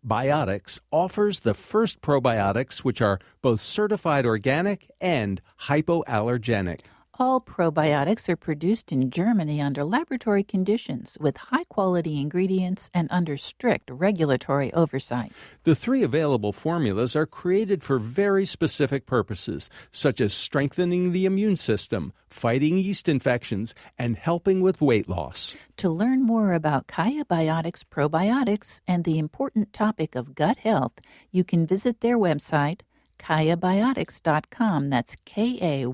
[SPEAKER 1] Biotics offers the first probiotics which are both certified organic and hypoallergenic.
[SPEAKER 2] All probiotics are produced in Germany under laboratory conditions with high-quality ingredients and under strict regulatory oversight.
[SPEAKER 1] The 3 available formulas are created for very specific purposes, such as strengthening the immune system, fighting yeast infections, and helping with weight loss.
[SPEAKER 2] To learn more about Kaya Biotics probiotics and the important topic of gut health, you can visit their website, KayaBiotics.com. That's Kaya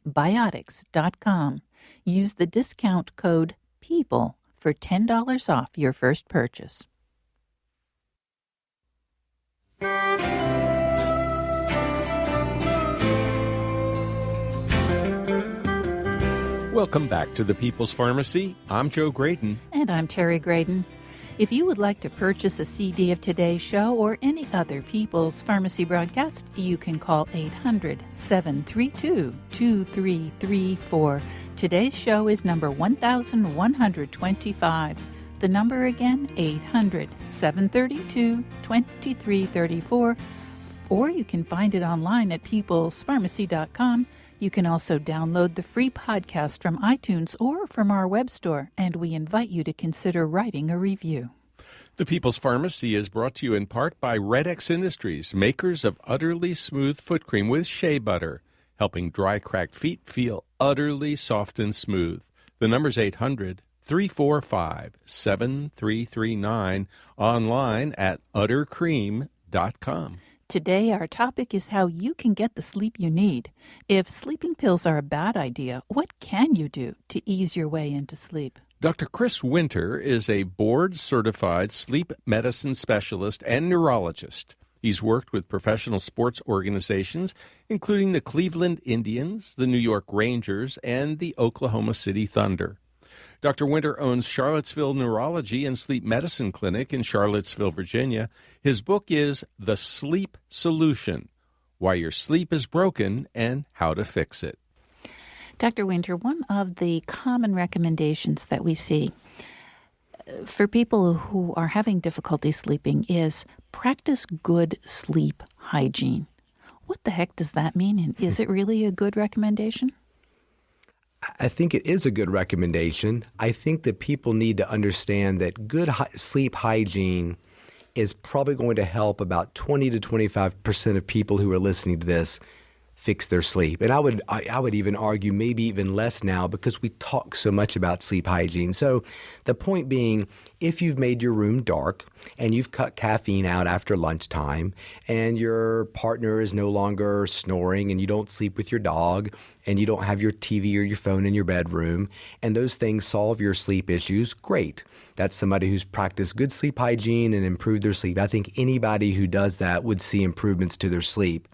[SPEAKER 2] Biotics.com. Use the discount code PEOPLE for $10 off your first purchase.
[SPEAKER 1] Welcome back to the People's Pharmacy. I'm Joe Graydon.
[SPEAKER 2] And I'm Terry Graydon. If you would like to purchase a CD of today's show or any other People's Pharmacy broadcast, you can call 800-732-2334. Today's show is number 1125. The number again, 800-732-2334. Or you can find it online at peoplespharmacy.com. You can also download the free podcast from iTunes or from our web store, and we invite you to consider writing a review.
[SPEAKER 1] The People's Pharmacy is brought to you in part by Red X Industries, makers of utterly smooth foot cream with shea butter, helping dry, cracked feet feel utterly soft and smooth. The number's 800-345-7339, online at uttercream.com.
[SPEAKER 2] Today, our topic is how you can get the sleep you need. If sleeping pills are a bad idea, what can you do to ease your way into sleep?
[SPEAKER 1] Dr. Chris Winter is a board-certified sleep medicine specialist and neurologist. He's worked with professional sports organizations, including the Cleveland Indians, the New York Rangers, and the Oklahoma City Thunder. Dr. Winter owns Charlottesville Neurology and Sleep Medicine Clinic in Charlottesville, Virginia. His book is The Sleep Solution: Why Your Sleep is Broken and How to Fix It.
[SPEAKER 2] Dr. Winter, one of the common recommendations that we see for people who are having difficulty sleeping is practice good sleep hygiene. What the heck does that mean, and is it really a good recommendation?
[SPEAKER 3] I think it is a good recommendation. I think that people need to understand that good sleep hygiene is probably going to help about 20 to 25% of people who are listening to this fix their sleep. And I would even argue maybe even less now, because we talk so much about sleep hygiene. So the point being, if you've made your room dark and you've cut caffeine out after lunchtime and your partner is no longer snoring and you don't sleep with your dog and you don't have your TV or your phone in your bedroom, and those things solve your sleep issues, great. That's somebody who's practiced good sleep hygiene and improved their sleep. I think anybody who does that would see improvements to their sleep.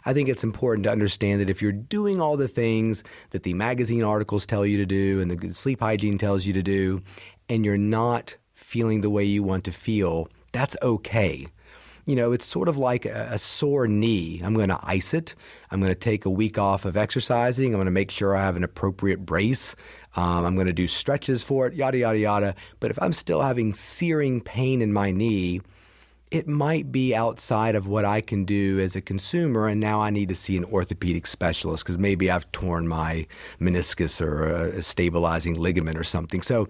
[SPEAKER 3] I think it's important to understand that if you're doing all the things that the magazine articles tell you to do and the good sleep hygiene tells you to do, and you're not feeling the way you want to feel, that's okay. You know, it's sort of like a sore knee. I'm going to ice it. I'm going to take a week off of exercising. I'm going to make sure I have an appropriate brace. I'm going to do stretches for it, yada, yada, yada. But if I'm still having searing pain in my knee, it might be outside of what I can do as a consumer, and now I need to see an orthopedic specialist because maybe I've torn my meniscus or a stabilizing ligament or something. So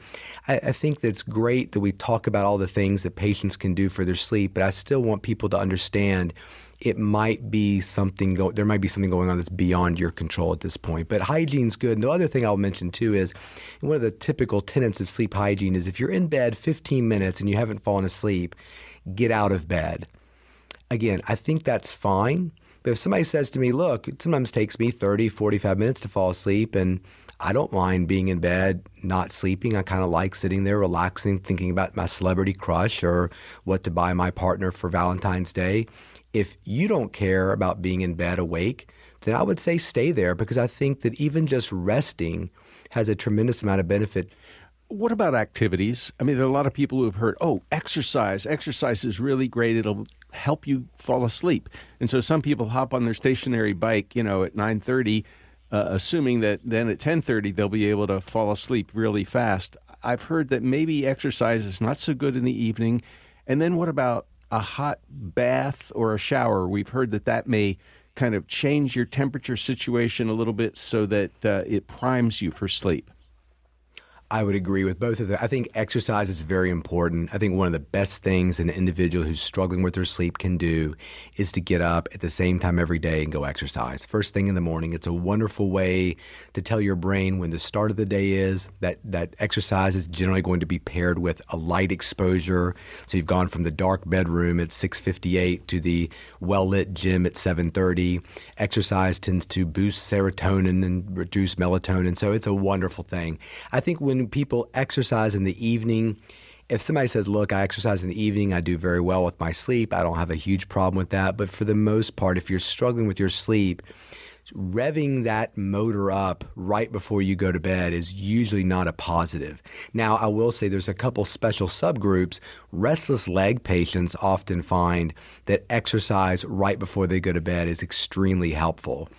[SPEAKER 3] I think that it's great that we talk about all the things that patients can do for their sleep, but I still want people to understand it might be something there might be something going on that's beyond your control at this point. But hygiene's good. And the other thing I'll mention too is one of the typical tenets of sleep hygiene is if you're in bed 15 minutes and you haven't fallen asleep, get out of bed. Again, I think that's fine. But if somebody says to me, look, it sometimes takes me 30, 45 minutes to fall asleep, and I don't mind being in bed, not sleeping. I kind of like sitting there relaxing, thinking about my celebrity crush or what to buy my partner for Valentine's Day. If you don't care about being in bed awake, then I would say stay there, because I think that even just resting has a tremendous amount of benefit.
[SPEAKER 1] What about activities? I mean, there are a lot of people who have heard, exercise. Exercise is really great. It'll help you fall asleep. And so some people hop on their stationary bike, at 9:30, assuming that then at 10:30 they'll be able to fall asleep really fast. I've heard that maybe exercise is not so good in the evening. And then what about a hot bath or a shower? We've heard that may kind of change your temperature situation a little bit so that it primes you for sleep.
[SPEAKER 3] I would agree with both of them. I think exercise is very important. I think one of the best things an individual who's struggling with their sleep can do is to get up at the same time every day and go exercise. First thing in the morning. It's a wonderful way to tell your brain when the start of the day is. That exercise is generally going to be paired with a light exposure. So you've gone from the dark bedroom at 6:58 to the well-lit gym at 7:30. Exercise tends to boost serotonin and reduce melatonin. So it's a wonderful thing. I think when people exercise in the evening, if somebody says, look, I exercise in the evening, I do very well with my sleep, I don't have a huge problem with that. But for the most part, if you're struggling with your sleep, revving that motor up right before you go to bed is usually not a positive. Now, I will say there's a couple special subgroups. Restless leg patients often find that exercise right before they go to bed is extremely helpful.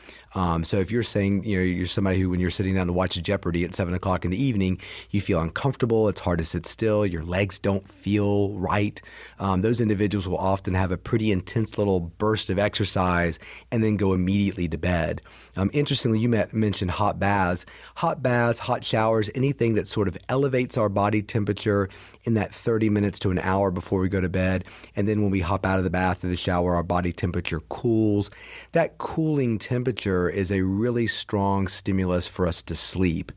[SPEAKER 3] So if you're saying, you're somebody who, when you're sitting down to watch Jeopardy at 7 o'clock in the evening, you feel uncomfortable, it's hard to sit still, your legs don't feel right, those individuals will often have a pretty intense little burst of exercise and then go immediately to bed. Interestingly, you mentioned hot baths, hot showers, anything that sort of elevates our body temperature in that 30 minutes to an hour before we go to bed. And then when we hop out of the bath or the shower, our body temperature cools. That cooling temperature is a really strong stimulus for us to sleep.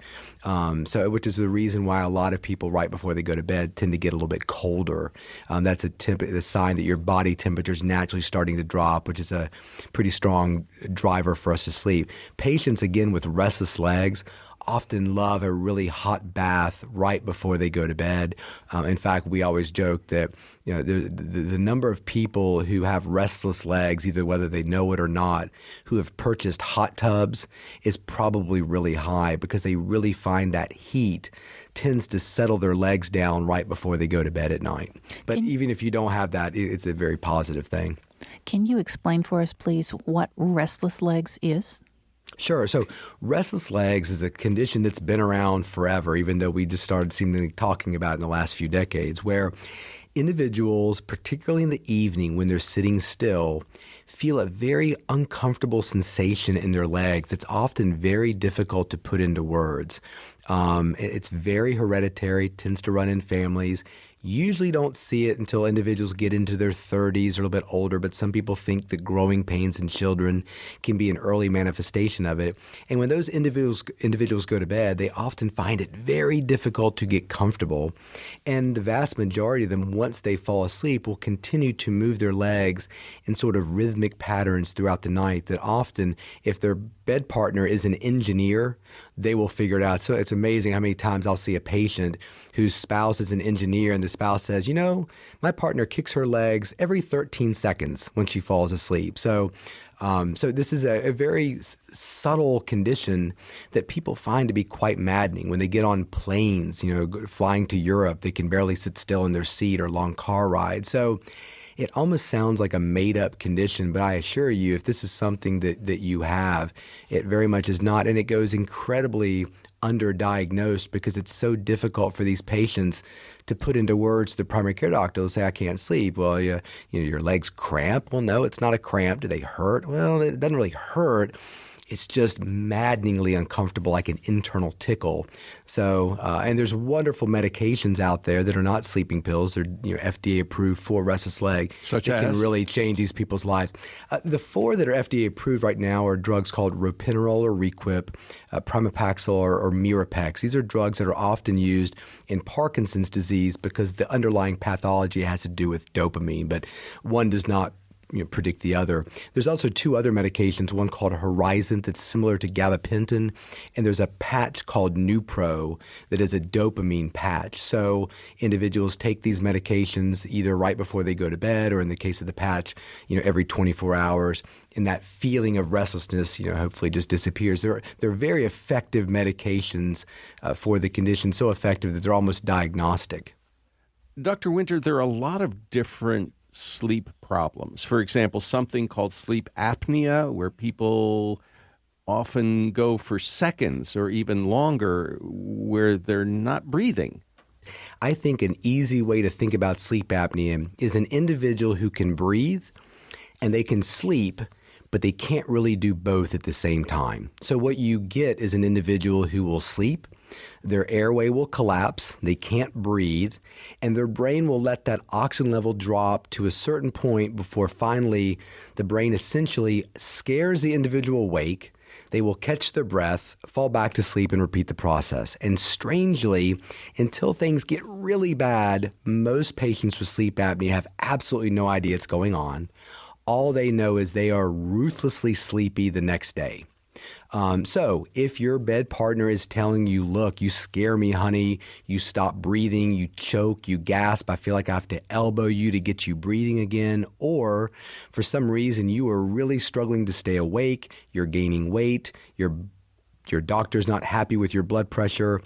[SPEAKER 3] Which is the reason why a lot of people right before they go to bed tend to get a little bit colder. That's a sign that your body temperature is naturally starting to drop, which is a pretty strong driver for us to sleep. Patients, again, with restless legs often love a really hot bath right before they go to bed. In fact, we always joke that the number of people who have restless legs, either whether they know it or not, who have purchased hot tubs is probably really high because they really find that heat tends to settle their legs down right before they go to bed at night. But even if you don't have that, it's a very positive thing.
[SPEAKER 2] Can you explain for us, please, what restless legs is?
[SPEAKER 3] Sure. So restless legs is a condition that's been around forever, even though we just started seemingly talking about it in the last few decades, where individuals, particularly in the evening when they're sitting still, feel a very uncomfortable sensation in their legs. It's often very difficult to put into words. It's very hereditary, tends to run in families. Usually don't see it until individuals get into their 30s or a little bit older, but some people think that growing pains in children can be an early manifestation of it. And when those individuals go to bed, they often find it very difficult to get comfortable. And the vast majority of them, once they fall asleep, will continue to move their legs in sort of rhythmic patterns throughout the night that often, if their bed partner is an engineer, they will figure it out. So it's amazing how many times I'll see a patient whose spouse is an engineer and the spouse says, my partner kicks her legs every 13 seconds when she falls asleep. So this is a very subtle condition that people find to be quite maddening. When they get on planes, flying to Europe, they can barely sit still in their seat or long car rides. So it almost sounds like a made-up condition, but I assure you, if this is something that you have, it very much is not, and it goes incredibly underdiagnosed because it's so difficult for these patients to put into words to the primary care doctor. They'll say, I can't sleep. Well, your legs cramp? Well, no, it's not a cramp. Do they hurt? Well, it doesn't really hurt. It's just maddeningly uncomfortable, like an internal tickle. So, and there's wonderful medications out there that are not sleeping pills. They're FDA approved for restless leg.
[SPEAKER 1] Such as?
[SPEAKER 3] Can really change these people's lives. The four that are FDA approved right now are drugs called Ropinerol or Requip, Primopaxil or Mirapex. These are drugs that are often used in Parkinson's disease because the underlying pathology has to do with dopamine, but one does not predict the other. There's also two other medications, one called Horizon that's similar to gabapentin, and there's a patch called Nupro that is a dopamine patch. So individuals take these medications either right before they go to bed or in the case of the patch, every 24 hours. And that feeling of restlessness, hopefully just disappears. They're very effective medications for the condition, so effective that they're almost diagnostic.
[SPEAKER 1] Dr. Winter, there are a lot of different sleep problems. For example, something called sleep apnea, where people often go for seconds or even longer where they're not breathing.
[SPEAKER 3] I think an easy way to think about sleep apnea is an individual who can breathe and they can sleep, but they can't really do both at the same time. So what you get is an individual who will sleep, their airway will collapse, they can't breathe, and their brain will let that oxygen level drop to a certain point before finally the brain essentially scares the individual awake. They will catch their breath, fall back to sleep, and repeat the process. And strangely, until things get really bad, most patients with sleep apnea have absolutely no idea what's going on. All they know is they are ruthlessly sleepy the next day. So if your bed partner is telling you, look, you scare me, honey, you stop breathing, you choke, you gasp, I feel like I have to elbow you to get you breathing again, or for some reason you are really struggling to stay awake, you're gaining weight, your doctor's not happy with your blood pressure,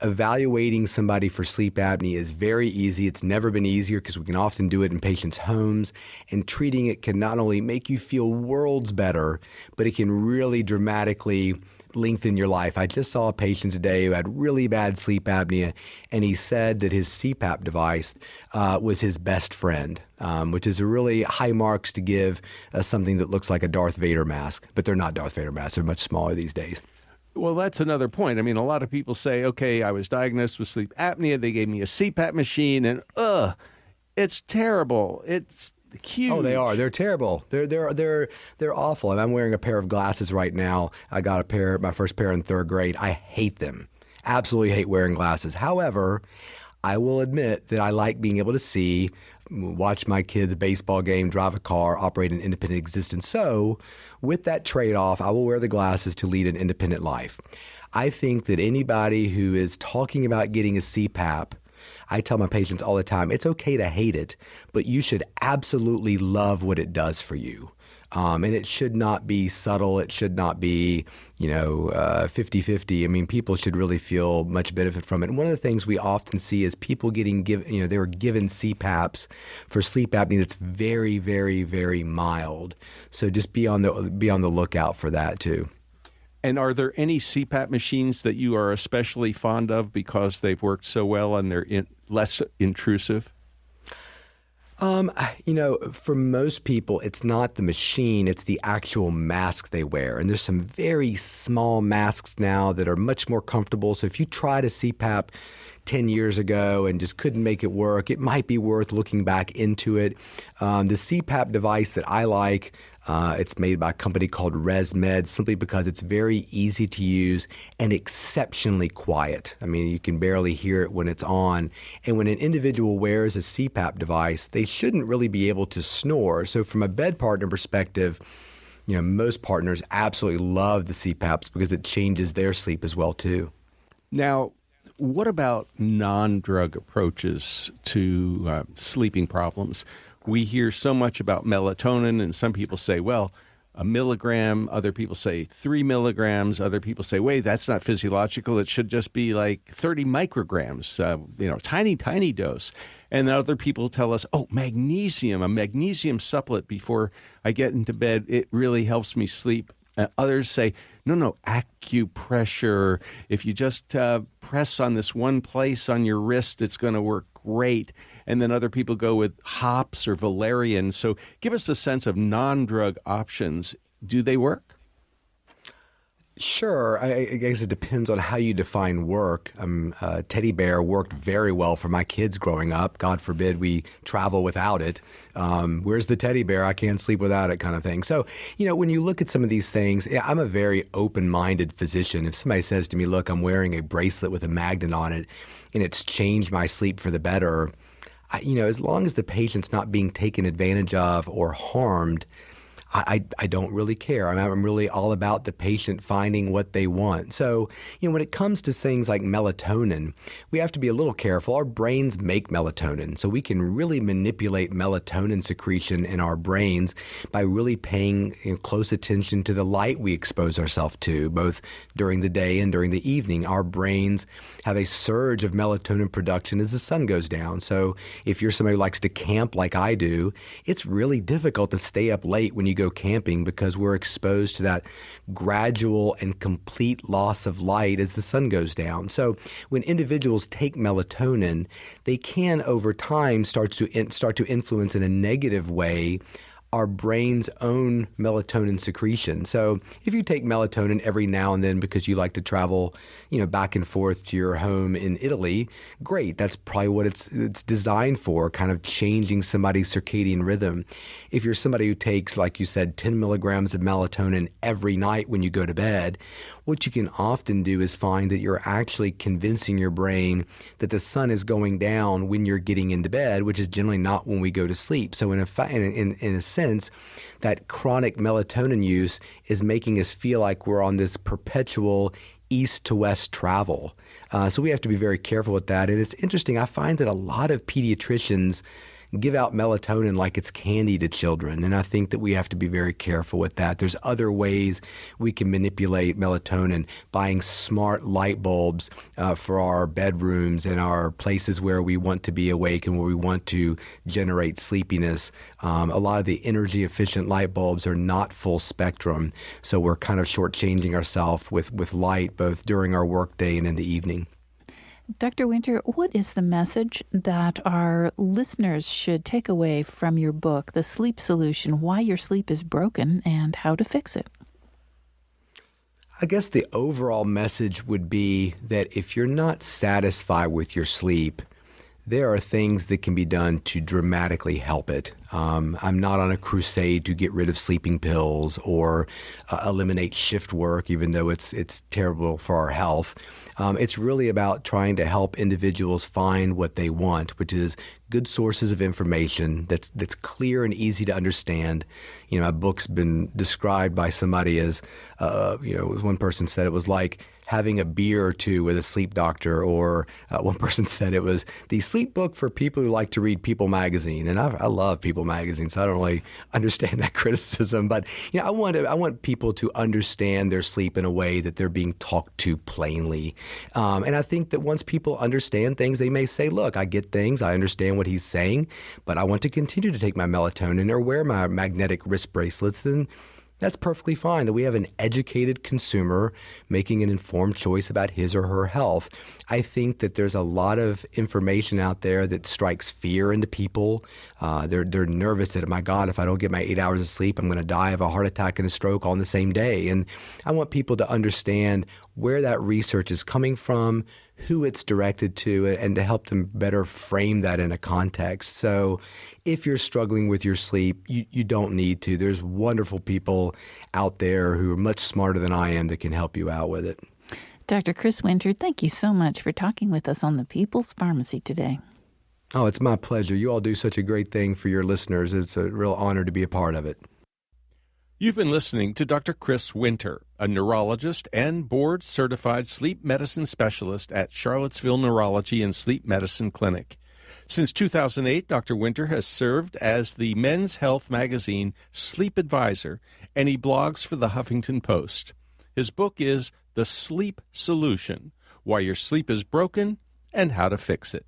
[SPEAKER 3] evaluating somebody for sleep apnea is very easy. It's never been easier because we can often do it in patients' homes. And treating it can not only make you feel worlds better, but it can really dramatically lengthen your life. I just saw a patient today who had really bad sleep apnea, and he said that his CPAP device was his best friend, which is a really high marks to give something that looks like a Darth Vader mask. But they're not Darth Vader masks. They're much smaller these days.
[SPEAKER 1] Well, that's another point. I mean, a lot of people say, okay, I was diagnosed with sleep apnea. They gave me a CPAP machine, and it's terrible. It's huge.
[SPEAKER 3] Oh, they are. They're terrible. They're awful. And I'm wearing a pair of glasses right now. I got my first pair in third grade. I hate them. Absolutely hate wearing glasses. However, I will admit that I like being able to see, watch my kids' baseball game, drive a car, operate an independent existence. So with that trade-off, I will wear the glasses to lead an independent life. I think that anybody who is talking about getting a CPAP, I tell my patients all the time, it's okay to hate it, but you should absolutely love what it does for you. And it should not be subtle. It should not be, 50-50. I mean, people should really feel much benefit from it. And one of the things we often see is people they were given CPAPs for sleep apnea that's very, very, very mild. So just be on the lookout for that too.
[SPEAKER 1] And are there any CPAP machines that you are especially fond of because they've worked so well and they're less intrusive?
[SPEAKER 3] For most people, it's not the machine, it's the actual mask they wear. And there's some very small masks now that are much more comfortable. So if you tried a CPAP 10 years ago and just couldn't make it work, it might be worth looking back into it. The CPAP device that I like, it's made by a company called ResMed, simply because it's very easy to use and exceptionally quiet. I mean, you can barely hear it when it's on. And when an individual wears a CPAP device, they shouldn't really be able to snore. So from a bed partner perspective, most partners absolutely love the CPAPs because it changes their sleep as well too.
[SPEAKER 1] Now, what about non-drug approaches to sleeping problems? We hear so much about melatonin, and some people say, well, a milligram. Other people say 3 milligrams. Other people say, wait, that's not physiological. It should just be like 30 micrograms, tiny, tiny dose. And then other people tell us, oh, magnesium, a magnesium supplement before I get into bed. It really helps me sleep. Others say, no, acupressure. If you just press on this one place on your wrist, it's going to work great. And then other people go with hops or valerian. So give us a sense of non-drug options. Do they work?
[SPEAKER 3] Sure. I guess it depends on how you define work. Teddy bear worked very well for my kids growing up. God forbid we travel without it. Where's the teddy bear? I can't sleep without it, kind of thing. So, when you look at some of these things, I'm a very open-minded physician. If somebody says to me, look, I'm wearing a bracelet with a magnet on it and it's changed my sleep for the better, as long as the patient's not being taken advantage of or harmed, I don't really care. I'm really all about the patient finding what they want. So, when it comes to things like melatonin, we have to be a little careful. Our brains make melatonin, so we can really manipulate melatonin secretion in our brains by really paying close attention to the light we expose ourselves to, both during the day and during the evening. Our brains have a surge of melatonin production as the sun goes down. So if you're somebody who likes to camp like I do, it's really difficult to stay up late when you go camping because we're exposed to that gradual and complete loss of light as the sun goes down. So when individuals take melatonin, they can over time start to influence in a negative way our brain's own melatonin secretion. So if you take melatonin every now and then because you like to travel, back and forth to your home in Italy, great. That's probably what it's designed for, kind of changing somebody's circadian rhythm. If you're somebody who takes, like you said, 10 milligrams of melatonin every night when you go to bed, what you can often do is find that you're actually convincing your brain that the sun is going down when you're getting into bed, which is generally not when we go to sleep. So in a sense, that chronic melatonin use is making us feel like we're on this perpetual east to west travel. So we have to be very careful with that. And it's interesting, I find that a lot of pediatricians give out melatonin like it's candy to children. And I think that we have to be very careful with that. There's other ways we can manipulate melatonin, buying smart light bulbs for our bedrooms and our places where we want to be awake and where we want to generate sleepiness. A lot of the energy efficient light bulbs are not full spectrum. So we're kind of shortchanging ourselves with light both during our workday and in the evening.
[SPEAKER 2] Dr. Winter, what is the message that our listeners should take away from your book, The Sleep Solution, Why Your Sleep is Broken and How to Fix It?
[SPEAKER 3] I guess the overall message would be that if you're not satisfied with your sleep, there are things that can be done to dramatically help it. I'm not on a crusade to get rid of sleeping pills or eliminate shift work, even though it's terrible for our health. It's really about trying to help individuals find what they want, which is good sources of information that's clear and easy to understand. A book's been described by somebody as, one person said it was like having a beer or two with a sleep doctor, or one person said it was the sleep book for people who like to read People magazine. And I love People magazine, so I don't really understand that criticism. But I want people to understand their sleep in a way that they're being talked to plainly. And I think that once people understand things, they may say, look, I get things, I understand what he's saying, but I want to continue to take my melatonin or wear my magnetic wrist bracelets. Then that's perfectly fine, that we have an educated consumer making an informed choice about his or her health. I think that there's a lot of information out there that strikes fear into people. They're nervous that, my God, if I don't get my 8 hours of sleep, I'm going to die of a heart attack and a stroke all in the same day. And I want people to understand where that research is coming from, who it's directed to, and to help them better frame that in a context. So if you're struggling with your sleep, you don't need to. There's wonderful people out there who are much smarter than I am that can help you out with it.
[SPEAKER 2] Dr. Chris Winter, thank you so much for talking with us on the People's Pharmacy today.
[SPEAKER 3] Oh, it's my pleasure. You all do such a great thing for your listeners. It's a real honor to be a part of it.
[SPEAKER 1] You've been listening to Dr. Chris Winter, a neurologist and board-certified sleep medicine specialist at Charlottesville Neurology and Sleep Medicine Clinic. Since 2008, Dr. Winter has served as the Men's Health magazine sleep advisor, and he blogs for the Huffington Post. His book is The Sleep Solution, Why Your Sleep is Broken and How to Fix It.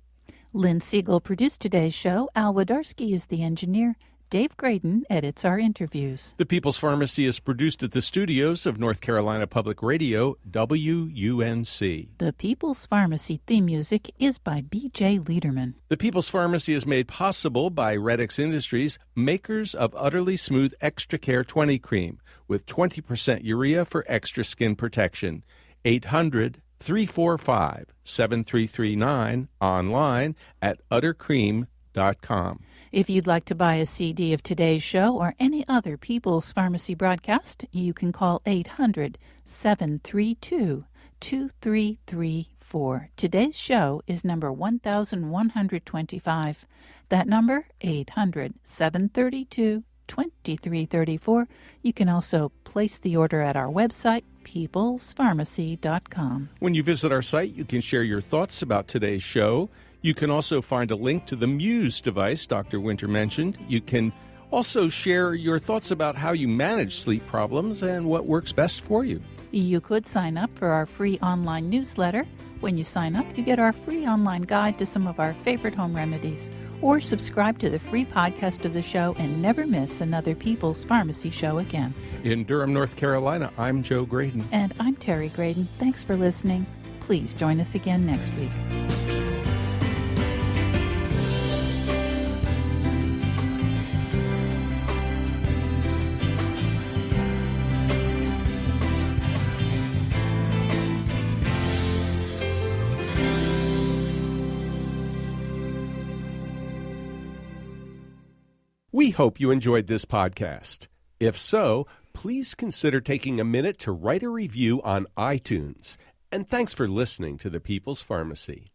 [SPEAKER 2] Lynn Siegel produced today's show. Al Wadarsky is the engineer. Dave Graydon edits our interviews.
[SPEAKER 1] The People's Pharmacy is produced at the studios of North Carolina Public Radio, WUNC.
[SPEAKER 2] The People's Pharmacy theme music is by B.J. Liederman.
[SPEAKER 1] The People's Pharmacy is made possible by Redix Industries, makers of Utterly Smooth Extra Care 20 Cream, with 20% urea for extra skin protection. 800-345-7339, online at uttercream.com.
[SPEAKER 2] If you'd like to buy a CD of today's show or any other People's Pharmacy broadcast, you can call 800-732-2334. Today's show is number 1125. That number, 800-732-2334. You can also place the order at our website, peoplespharmacy.com.
[SPEAKER 1] When you visit our site, you can share your thoughts about today's show. You can also find a link to the Muse device Dr. Winter mentioned. You can also share your thoughts about how you manage sleep problems and what works best for you.
[SPEAKER 2] You could sign up for our free online newsletter. When you sign up, you get our free online guide to some of our favorite home remedies. Or subscribe to the free podcast of the show and never miss another People's Pharmacy show again.
[SPEAKER 1] In Durham, North Carolina, I'm Joe Graydon.
[SPEAKER 2] And I'm Terry Graydon. Thanks for listening. Please join us again next week.
[SPEAKER 1] We hope you enjoyed this podcast. If so, please consider taking a minute to write a review on iTunes. And thanks for listening to The People's Pharmacy.